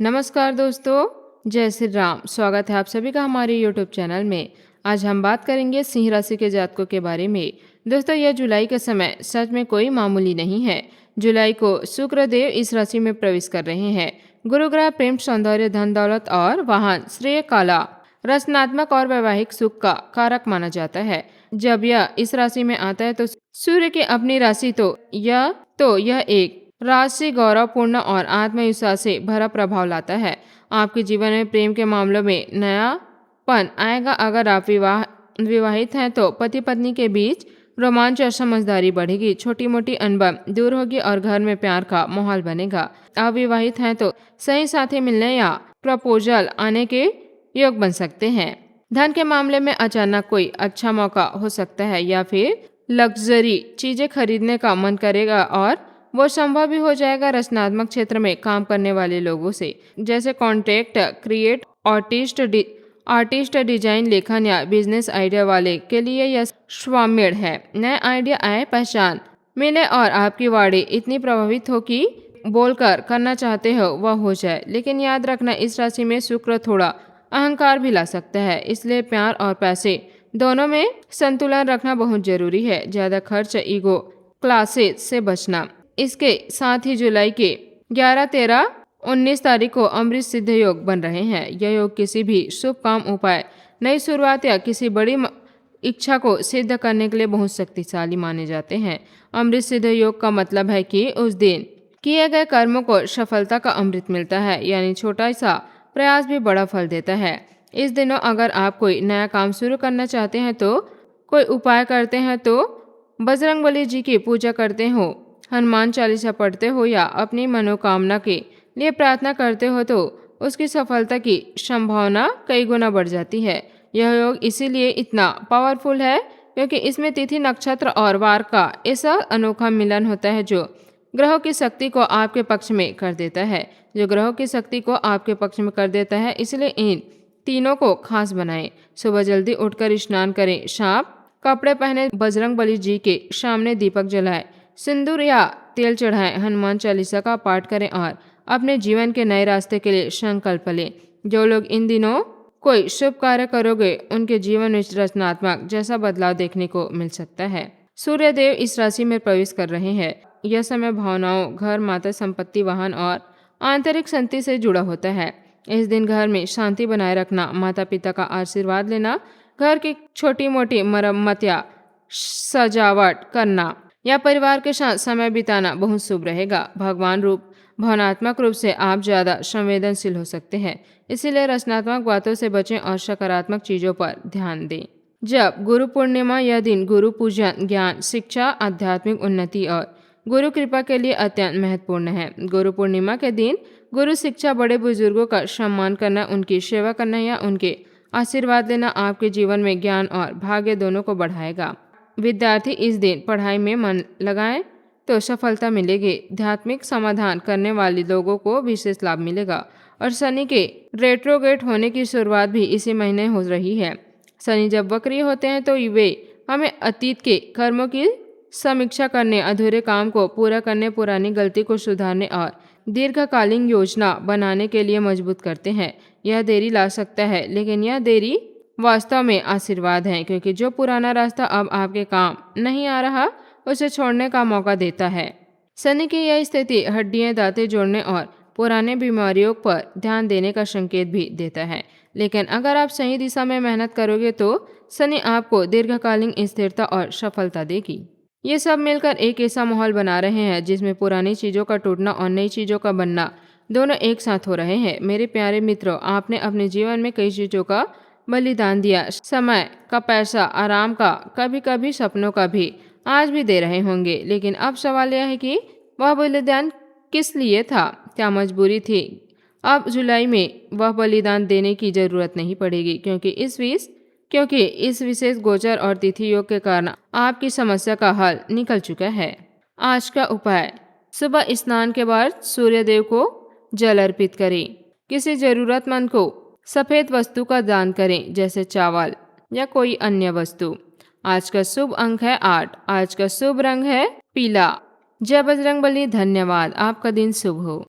नमस्कार दोस्तों, जय श्री राम। स्वागत है आप सभी का हमारे यूट्यूब चैनल में। आज हम बात करेंगे सिंह राशि के जातकों के बारे में। दोस्तों, यह जुलाई का समय सच में कोई मामूली नहीं है। जुलाई को शुक्र देव इस राशि में प्रवेश कर रहे हैं। गुरु ग्रह प्रेम, सौंदर्य, धन दौलत और वाहन, श्रेय, कला, रचनात्मक और वैवाहिक सुख का कारक माना जाता है। जब यह इस राशि में आता है तो सूर्य की अपनी राशि यह एक राशि गौरवपूर्ण और आत्मविश्वास से भरा प्रभाव लाता है। आपके जीवन में प्रेम के मामलों में नयापन आएगा। अगर आप विवाहित हैं तो पति पत्नी के बीच रोमांच और समझदारी बढ़ेगी। छोटी मोटी अनबन दूर होगी और घर में प्यार का माहौल बनेगा। अविवाहित हैं तो सही साथी मिलने या प्रपोजल आने के योग बन सकते हैं। धन के मामले में अचानक कोई अच्छा मौका हो सकता है या फिर लग्जरी चीजें खरीदने का मन करेगा और वो संभव भी हो जाएगा। रचनात्मक क्षेत्र में काम करने वाले लोगों से, जैसे कॉन्टेक्ट क्रिएट आर्टिस्ट, डिजाइन, लेखन या बिजनेस आइडिया वाले के लिए यह स्वामिल है। नए आइडिया आए, पहचान मिले और आपकी वाणी इतनी प्रभावित हो कि बोलकर करना चाहते हो वह हो जाए। लेकिन याद रखना, इस राशि में शुक्र थोड़ा अहंकार भी ला सकता है, इसलिए प्यार और पैसे दोनों में संतुलन रखना बहुत जरूरी है। ज्यादा खर्च, ईगो क्लासेस से बचना। इसके साथ ही जुलाई के 11, 13, 19 तारीख को अमृत सिद्ध योग बन रहे हैं। यह योग किसी भी शुभ काम, उपाय, नई शुरुआत या किसी बड़ी इच्छा को सिद्ध करने के लिए बहुत शक्तिशाली माने जाते हैं। अमृत सिद्ध योग का मतलब है कि उस दिन किए गए कर्मों को सफलता का अमृत मिलता है, यानी छोटा सा प्रयास भी बड़ा फल देता है। इस दिनों अगर आप कोई नया काम शुरू करना चाहते हैं तो कोई उपाय करते हैं तो बजरंगबली जी की पूजा करते हो, हनुमान चालीसा पढ़ते हो या अपनी मनोकामना के लिए प्रार्थना करते हो तो उसकी सफलता की संभावना कई गुना बढ़ जाती है। यह योग इसीलिए इतना पावरफुल है क्योंकि इसमें तिथि, नक्षत्र और वार का ऐसा अनोखा मिलन होता है जो ग्रहों की शक्ति को आपके पक्ष में कर देता है। इसलिए इन तीनों को खास बनाएं। सुबह जल्दी उठकर स्नान करें, साफ कपड़े पहने, बजरंगबली जी के सामने दीपक जलाएं, सिंदूर या तेल चढ़ाएं, हनुमान चालीसा का पाठ करें और अपने जीवन के नए रास्ते के लिए संकल्प लें। जो लोग इन दिनों कोई शुभ कार्य करोगे उनके जीवन में रचनात्मक जैसा बदलाव देखने को मिल सकता है। सूर्य देव इस राशि में प्रवेश कर रहे हैं। यह समय भावनाओं, घर, माता, संपत्ति, वाहन और आंतरिक शांति से जुड़ा होता है। इस दिन घर में शांति बनाए रखना, माता पिता का आशीर्वाद लेना, घर की छोटी मोटी मरम्मत या सजावट करना या परिवार के साथ समय बिताना बहुत शुभ रहेगा। भावनात्मक रूप से आप ज्यादा संवेदनशील हो सकते हैं, इसीलिए रचनात्मक बातों से बचें और सकारात्मक चीजों पर ध्यान दें। जब गुरु पूर्णिमा, यह दिन गुरु पूजन, ज्ञान, शिक्षा, आध्यात्मिक उन्नति और गुरु कृपा के लिए अत्यंत महत्वपूर्ण है। गुरु पूर्णिमा के दिन गुरु शिक्षा, बड़े बुजुर्गों का सम्मान करना, उनकी सेवा करना या उनके आशीर्वाद लेना आपके जीवन में ज्ञान और भाग्य दोनों को बढ़ाएगा। विद्यार्थी इस दिन पढ़ाई में मन लगाएं तो सफलता मिलेगी। आध्यात्मिक समाधान करने वाले लोगों को विशेष लाभ मिलेगा और शनि के रेट्रोगेट होने की शुरुआत भी इसी महीने हो रही है। शनि जब वक्री होते हैं तो वे हमें अतीत के कर्मों की समीक्षा करने, अधूरे काम को पूरा करने, पुरानी गलती को सुधारने और दीर्घकालीन योजना बनाने के लिए मजबूत करते हैं। यह देरी ला सकता है, लेकिन यह देरी वास्तव में आशीर्वाद है, क्योंकि जो पुराना रास्ता अब आपके काम नहीं आ रहा उसे छोड़ने का मौका देता है। शनि की यह स्थिति हड्डियां, दांतें जोड़ने और पुराने बीमारियों पर ध्यान देने का संकेत भी देता है। लेकिन अगर आप सही दिशा में मेहनत करोगे तो शनि आपको दीर्घकालीन स्थिरता और सफलता देगी। ये सब मिलकर एक ऐसा माहौल बना रहे हैं जिसमें पुरानी चीजों का टूटना और नई चीजों का बनना दोनों एक साथ हो रहे हैं। मेरे प्यारे मित्रों, आपने अपने जीवन में कई चीजों का बलिदान दिया, समय का, पैसा, आराम का, कभी कभी सपनों का भी, आज भी दे रहे होंगे। लेकिन अब सवाल यह है कि वह बलिदान किस लिए था, क्या मजबूरी थी? अब जुलाई में वह बलिदान देने की जरूरत नहीं पड़ेगी, क्योंकि इस विशेष गोचर और तिथि योग के कारण आपकी समस्या का हल निकल चुका है। आज का उपाय, सुबह स्नान के बाद सूर्य देव को जल अर्पित करें। किसी जरूरतमंद को सफेद वस्तु का दान करें, जैसे चावल या कोई अन्य वस्तु। आज का शुभ अंक है 8। आज का शुभ रंग है पीला। जय बजरंगबली। धन्यवाद। आपका दिन शुभ हो।